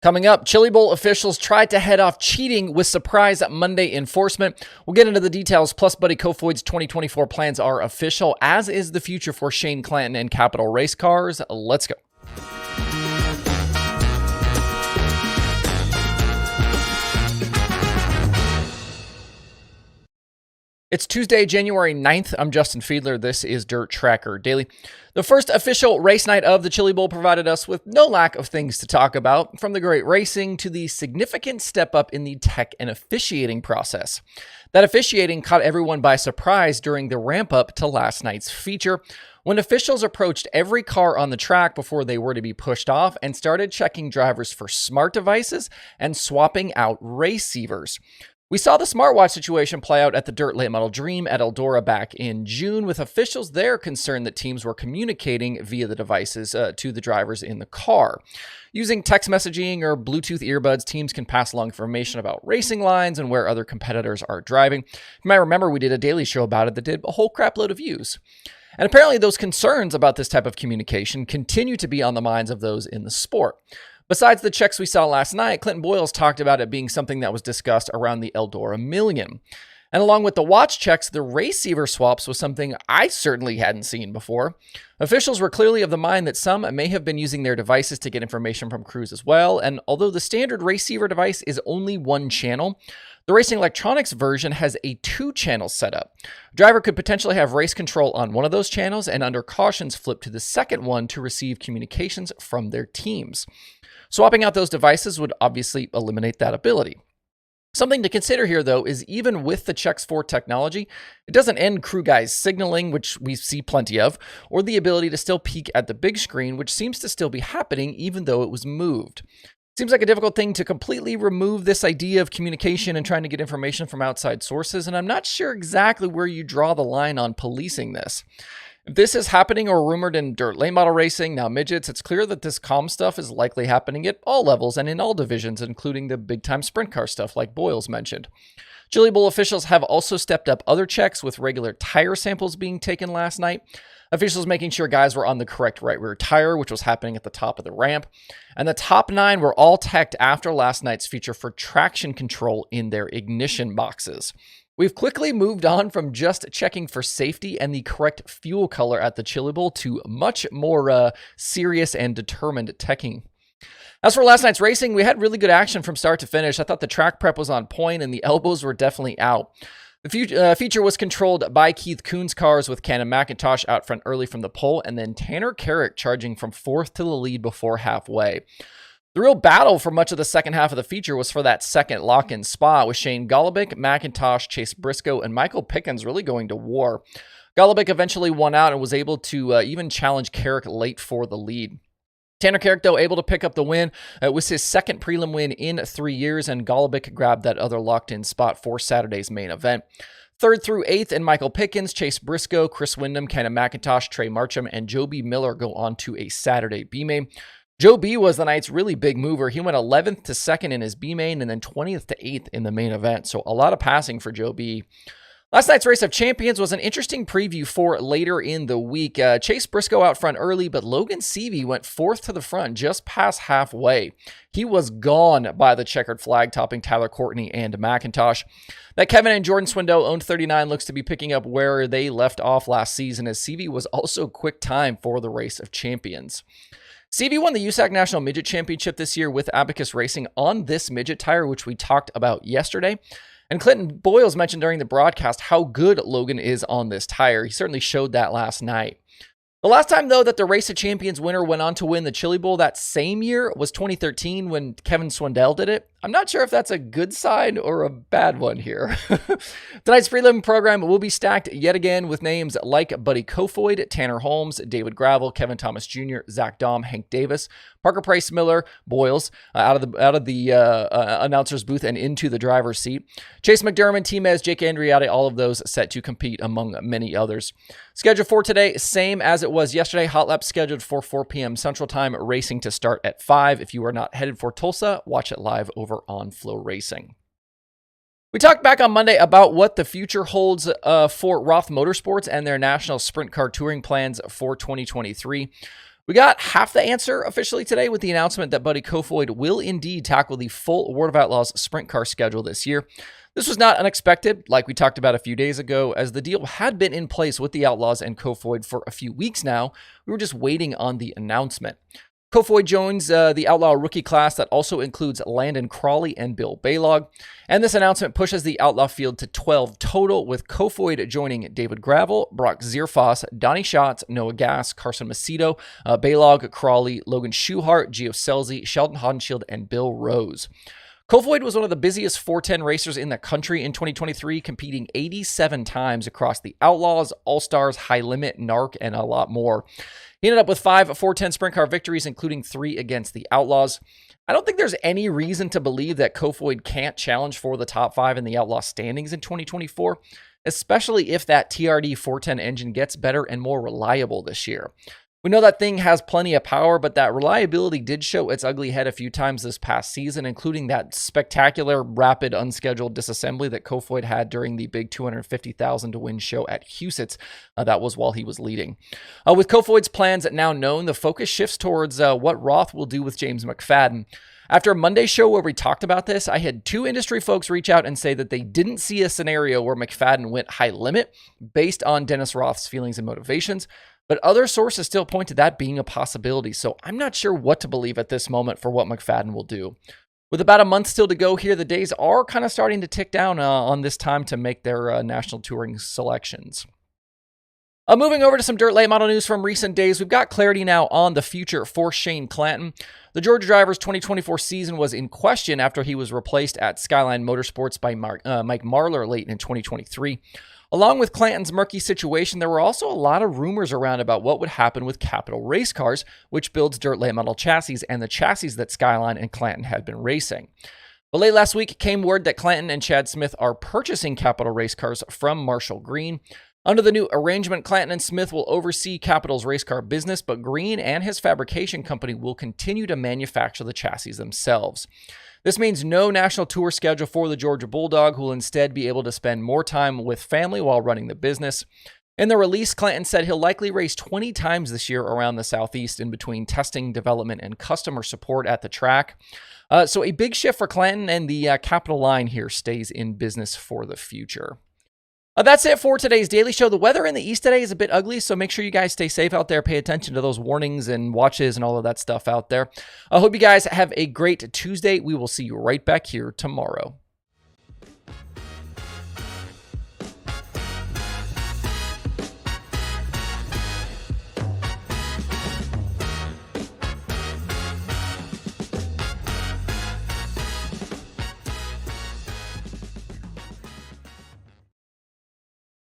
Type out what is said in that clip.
Coming up, Chili Bowl officials tried to head off cheating with surprise Monday enforcement. We'll get into the details, plus Buddy Kofoid's 2024 plans are official, as is the future for Shane Clanton and Capital Race Cars. Let's go. It's Tuesday, January 9th. I'm Justin Fiedler. This is DIRTRACKR Daily. The first official race night of the Chili Bowl provided us with no lack of things to talk about, from the great racing to the significant step up in the tech and officiating process. That officiating caught everyone by surprise during the ramp up to last night's feature, when officials approached every car on the track before they were to be pushed off and started checking drivers for smart devices and swapping out receivers. We saw the smartwatch situation play out at the Dirt Late Model Dream at Eldora back in June, with officials there concerned that teams were communicating via the devices to the drivers in the car. Using text messaging or Bluetooth earbuds, teams can pass along information about racing lines and where other competitors are driving. You might remember we did a daily show about it that did a whole crap load of views. And apparently those concerns about this type of communication continue to be on the minds of those in the sport. Besides the checks we saw last night, Clinton Boyles talked about it being something that was discussed around the Eldora Million. And along with the watch checks, the receiver swaps was something I certainly hadn't seen before. Officials were clearly of the mind that some may have been using their devices to get information from crews as well, and although the standard receiver device is only one channel, the Racing Electronics version has a 2-channel setup. A driver could potentially have race control on one of those channels and under cautions flip to the second one to receive communications from their teams. Swapping out those devices would obviously eliminate that ability. Something to consider here, though, is even with the checks for technology, it doesn't end crew guys signaling, which we see plenty of, or the ability to still peek at the big screen, which seems to still be happening even though it was moved. Seems like a difficult thing to completely remove this idea of communication and trying to get information from outside sources, and I'm not sure exactly where you draw the line on policing this. If this is happening or rumored in dirt late model racing, now midgets, it's clear that this comm stuff is likely happening at all levels and in all divisions, including the big-time sprint car stuff like Boyles mentioned. Chili Bowl officials have also stepped up other checks, with regular tire samples being taken last night. Officials making sure guys were on the correct right rear tire, which was happening at the top of the ramp. And the top 9 were all teched after last night's feature for traction control in their ignition boxes. We've quickly moved on from just checking for safety and the correct fuel color at the Chili Bowl to much more serious and determined teching. As for last night's racing, we had really good action from start to finish. I thought the track prep was on point and the elbows were definitely out. The feature was controlled by Keith Kuhn's cars, with Ken and McIntosh out front early from the pole, and then Tanner Carrick charging from 4th to the lead before halfway. The real battle for much of the second half of the feature was for that second lock-in spot, with Shane Golobic, McIntosh, Chase Briscoe, and Michael Pickens really going to war. Golobic eventually won out and was able to even challenge Carrick late for the lead. Tanner Carrick, though, able to pick up the win. It was his second prelim win in 3 years, and Golobic grabbed that other locked-in spot for Saturday's main event. 3rd through 8th, and Michael Pickens, Chase Briscoe, Chris Windham, Ken McIntosh, Trey Marcham, and Joe B. Miller go on to a Saturday B-main. Joe B was the night's really big mover. He went 11th to 2nd in his B-main and then 20th to 8th in the main event. So a lot of passing for Joe B. Last night's Race of Champions was an interesting preview for later in the week. Chase Briscoe out front early, but Logan Seavey went 4th to the front, just past halfway. He was gone by the checkered flag, topping Tyler Courtney and McIntosh. That Kevin and Jordan Swindell owned 39 looks to be picking up where they left off last season, as Seavey was also quick time for the Race of Champions. Seavey won the USAC National Midget Championship this year with Abacus Racing on this midget tire, which we talked about yesterday. And Clinton Boyles mentioned during the broadcast how good Logan is on this tire. He certainly showed that last night. The last time, though, that the Race of Champions winner went on to win the Chili Bowl that same year was 2013 when Kevin Swindell did it. I'm not sure if that's a good sign or a bad one here. Tonight's prelim program will be stacked yet again with names like Buddy Kofoid, Tanner Holmes, David Gravel, Kevin Thomas Jr., Zach Dahm, Hank Davis, Parker Price Miller, Boyles out of the announcer's booth and into the driver's seat. Chase McDermott, Timez, Jake Andriotti, all of those set to compete among many others. Schedule for today, same as it was yesterday. Hot lap scheduled for 4 p.m. Central Time, racing to start at 5. If you are not headed for Tulsa, watch it live over on Flow Racing. We talked back on Monday about what the future holds for Roth Motorsports and their national sprint car touring plans for 2023. We got half the answer officially today with the announcement that Buddy Kofoid will indeed tackle the full World of Outlaws sprint car schedule this year. This was not unexpected, like we talked about a few days ago, as the deal had been in place with the Outlaws and Kofoid for a few weeks now. We were just waiting on the announcement. Kofoid joins the Outlaw rookie class that also includes Landon Crawley and Bill Balog. And this announcement pushes the Outlaw field to 12 total, with Kofoid joining David Gravel, Brock Zierfoss, Donnie Schatz, Noah Gass, Carson Macedo, Balog, Crawley, Logan Schuhart, Gio Scelzi, Sheldon Hodenshield, and Bill Rose. Kofoid was one of the busiest 410 racers in the country in 2023, competing 87 times across the Outlaws, All-Stars, High Limit, NARC, and a lot more. He ended up with 5 410 sprint car victories, including 3 against the Outlaws. I don't think there's any reason to believe that Kofoid can't challenge for the top 5 in the Outlaw standings in 2024, especially if that TRD 410 engine gets better and more reliable this year. We know that thing has plenty of power, but that reliability did show its ugly head a few times this past season, including that spectacular, rapid, unscheduled disassembly that Kofoid had during the big $250,000 to win show at Huset's. That was while he was leading. With Kofoid's plans now known, the focus shifts towards what Roth will do with James McFadden. After Monday's show where we talked about this, I had 2 industry folks reach out and say that they didn't see a scenario where McFadden went high limit based on Dennis Roth's feelings and motivations. But other sources still point to that being a possibility, so I'm not sure what to believe at this moment for what McFadden will do. With about a month still to go here, the days are kind of starting to tick down on this time to make their national touring selections. Moving over to some dirt late model news from recent days, we've got clarity now on the future for Shane Clanton. The Georgia driver's 2024 season was in question after he was replaced at Skyline Motorsports by Mike Marlar late in 2023. Along with Clanton's murky situation, there were also a lot of rumors around about what would happen with Capital Race Cars, which builds dirt late model chassis and the chassis that Skyline and Clanton had been racing. But late last week came word that Clanton and Chad Smith are purchasing Capital Race Cars from Marshall Green. Under the new arrangement, Clanton and Smith will oversee Capital's race car business, but Green and his fabrication company will continue to manufacture the chassis themselves. This means no national tour schedule for the Georgia Bulldog, who will instead be able to spend more time with family while running the business. In the release, Clanton said he'll likely race 20 times this year around the Southeast in between testing, development, and customer support at the track. So a big shift for Clanton, and the Capital line here stays in business for the future. That's it for today's Daily Show. The weather in the East today is a bit ugly, so make sure you guys stay safe out there. Pay attention to those warnings and watches and all of that stuff out there. I hope you guys have a great Tuesday. We will see you right back here tomorrow.